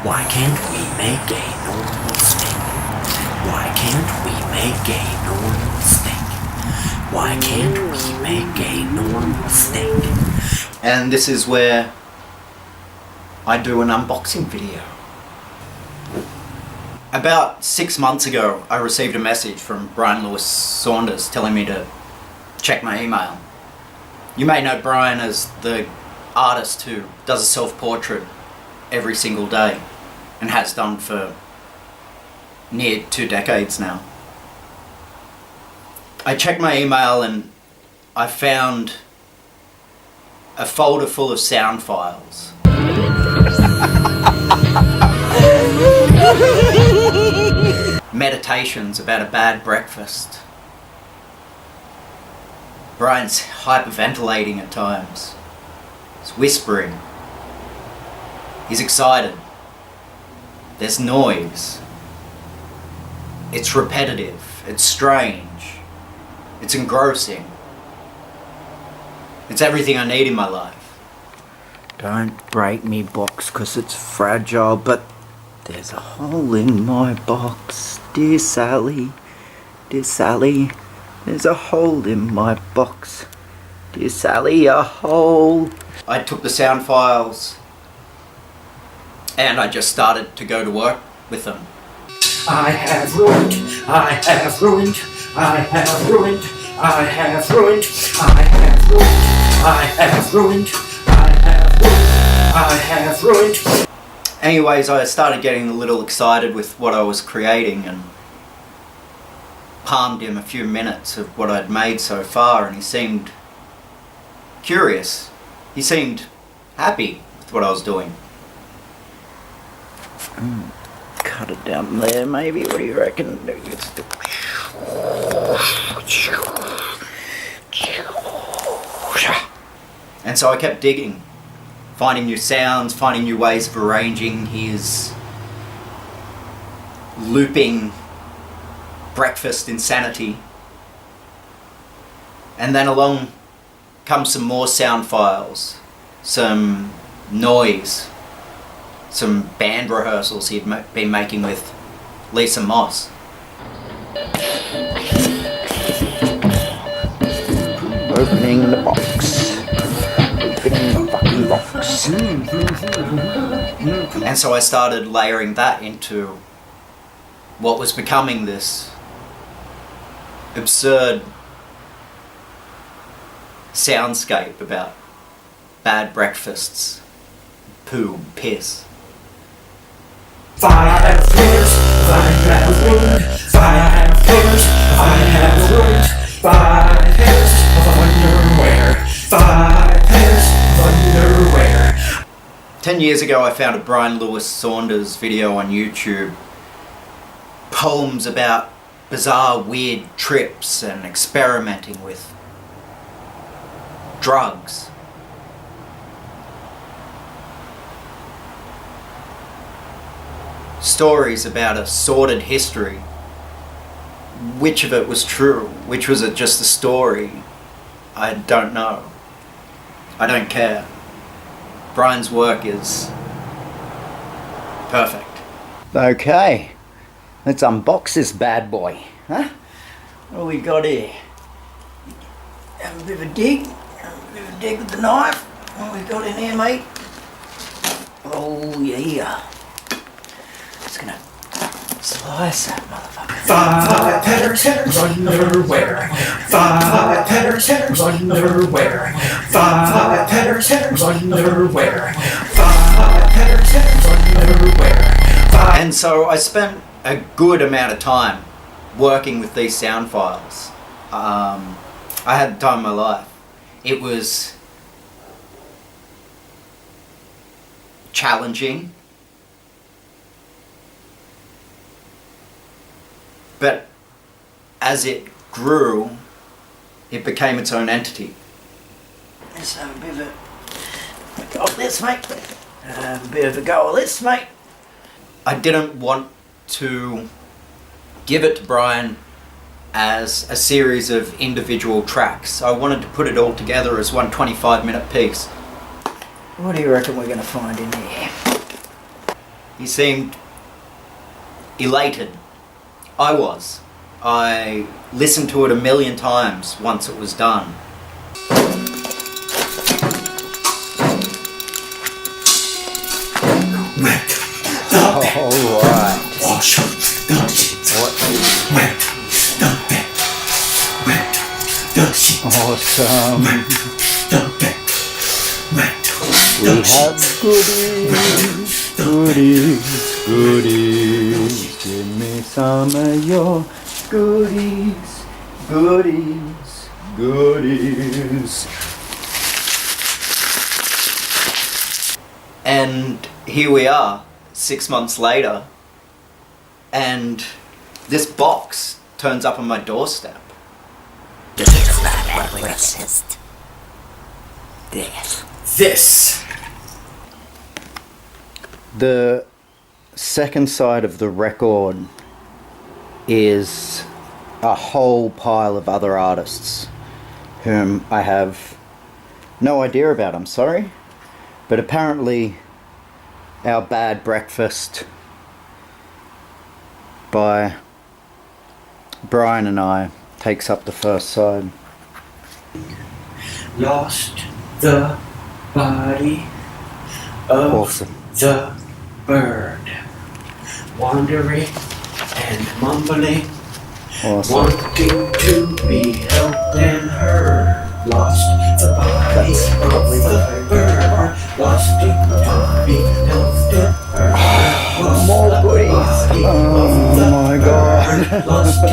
Why can't we make a normal stink? Why can't we make a normal stink? Why can't we make a normal stink? And this is where I do an unboxing video. About 6 months ago, I received a message from Brian Lewis Saunders telling me to check my email. You may know Brian as the artist who does a self-portrait every single day and has done for near 2 decades now. I checked my email and I found a folder full of sound files. Meditations about a bad breakfast. Brian's hyperventilating at times. He's whispering. He's excited. There's noise. It's repetitive. It's strange. It's engrossing. It's everything I need in my life. Don't break me box 'cause it's fragile, but there's a hole in my box. Dear Sally, there's a hole in my box. Dear Sally, a hole. I took the sound files and I just started to go to work with them. I have ruined, I have ruined, I have ruined, I have ruined, I have ruined, I have ruined, I have ruined, I have ruined. Anyways, I started getting a little excited with what I was creating and palmed him a few minutes of what I'd made so far, and he seemed curious. He seemed happy with what I was doing. Cut it down there, maybe. What do you reckon? And so I kept digging, finding new sounds, finding new ways of arranging his looping breakfast insanity. And then along comes some more sound files, some noise, some band rehearsals he'd been making with Lisa Moss. Opening the box. Opening the fucking box. And so I started layering that into what was becoming this absurd soundscape about bad breakfasts, poo, piss. 5 years, I have ruined. 5 years, I have ruined. 5 pairs of underwear. 5 pairs of underwear. 10 years ago I found a Brian Lewis Saunders video on YouTube. Poems about bizarre, weird trips and experimenting with drugs. Stories about a sordid history. Which of it was true? Which was it just a story? I don't know. I don't care. Brian's work is perfect. Okay, let's unbox this bad boy. Huh? What do we got here? Have a bit of a dig. Have a bit of a dig with the knife. What we got in here, mate? Oh yeah. Just gonna slice that motherfucker. 5 pairs of underwear. 5 pairs of underwear. 5 pairs of underwear. 5 pairs of underwear. And so I spent a good amount of time working with these sound files. I had the time of my life. It was challenging, but as it grew, it became its own entity. Let's have a bit of a go of this, mate. Have a bit of a go of this, mate. I didn't want to give it to Brian as a series of individual tracks. I wanted to put it all together as one 25-minute piece. What do you reckon we're going to find in here? He seemed elated. I was. I listened to it 1,000,000 times once it was done. Alright. Awesome. We have goodies. Give me some of your goodies. And here we are, 6 months later, and this box turns up on my doorstep. This. The second side of the record is a whole pile of other artists whom I have no idea about, I'm sorry. But apparently Our Bad Breakfast by Brian and I takes up the first side. Lost the body of the bird, wandering and mumbling, wanting to be helped and heard. Lost the body of the bird, wanting to be helped and heard. More goodies. Oh my god. Lost to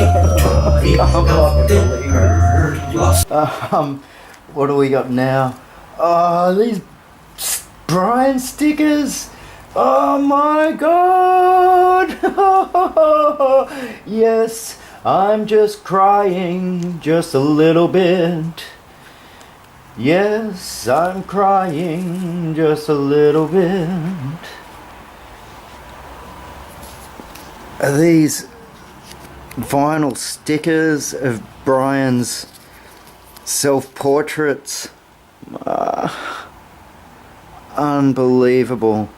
be helped and heard. Lost. What do we got now? Oh, these Brian stickers. Oh my god. Yes, I'm just crying just a little bit. Yes, I'm crying just a little bit. Are these vinyl stickers of Brian's self-portraits? Unbelievable.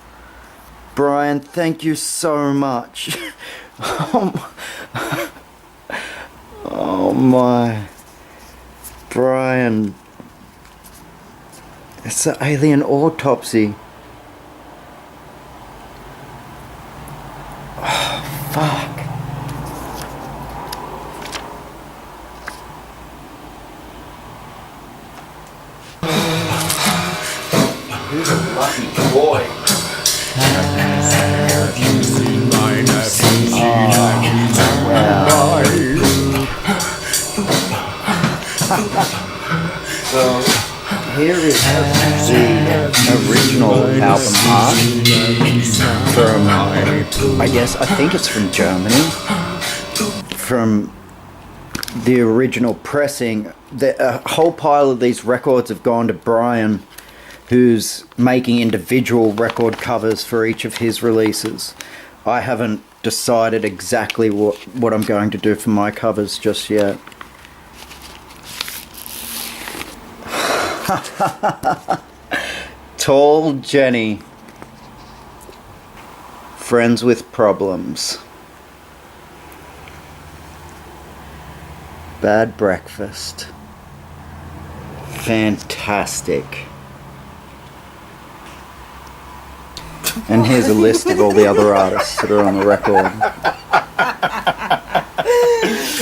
Brian, thank you so much. Oh my. Brian. It's the alien autopsy. Oh, fuck. Who's a lucky boy? So here is the original album art from, I think it's from Germany. From the original pressing. A whole pile of these records have gone to Brian, who's making individual record covers for each of his releases. I haven't decided exactly what I'm going to do for my covers just yet. tallJENNY. Friends with Problems. Bad Breakfast. Fantastic. And here's a list of all the other artists that are on the record.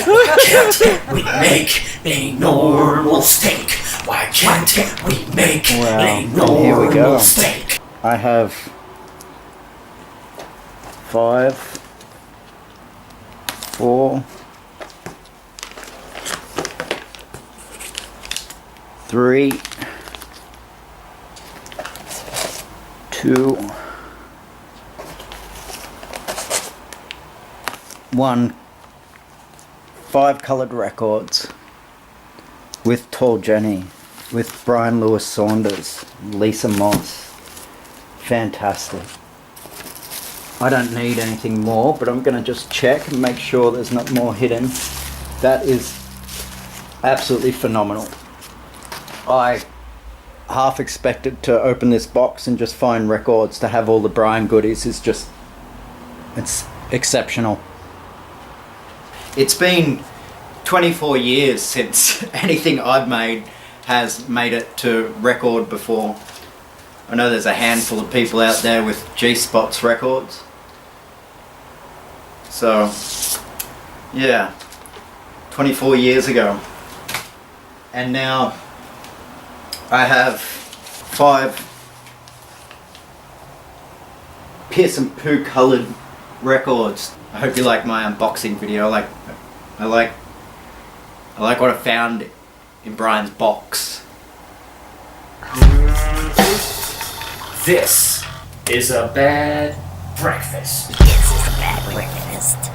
Why can't we make a normal steak? Why can't we make a normal steak? I have 5, 4, 3, 2, 1, 5 coloured records with tallJENNY, with Brian Lewis Saunders, Lisa Moss. Fantastic. I don't need anything more, but I'm going to just check and make sure there's not more hidden. That is absolutely phenomenal. I half expected to open this box and just find records. To have all the Brian goodies is just It's exceptional. It's been 24 years since anything I've made has made it to record before. I know there's a handful of people out there with G-Spots records. So, yeah, 24 years ago. And now I have 5 piss and poo coloured records. I hope you like my unboxing video. I like what I found in Brian's box. This is a bad breakfast. This is a bad breakfast.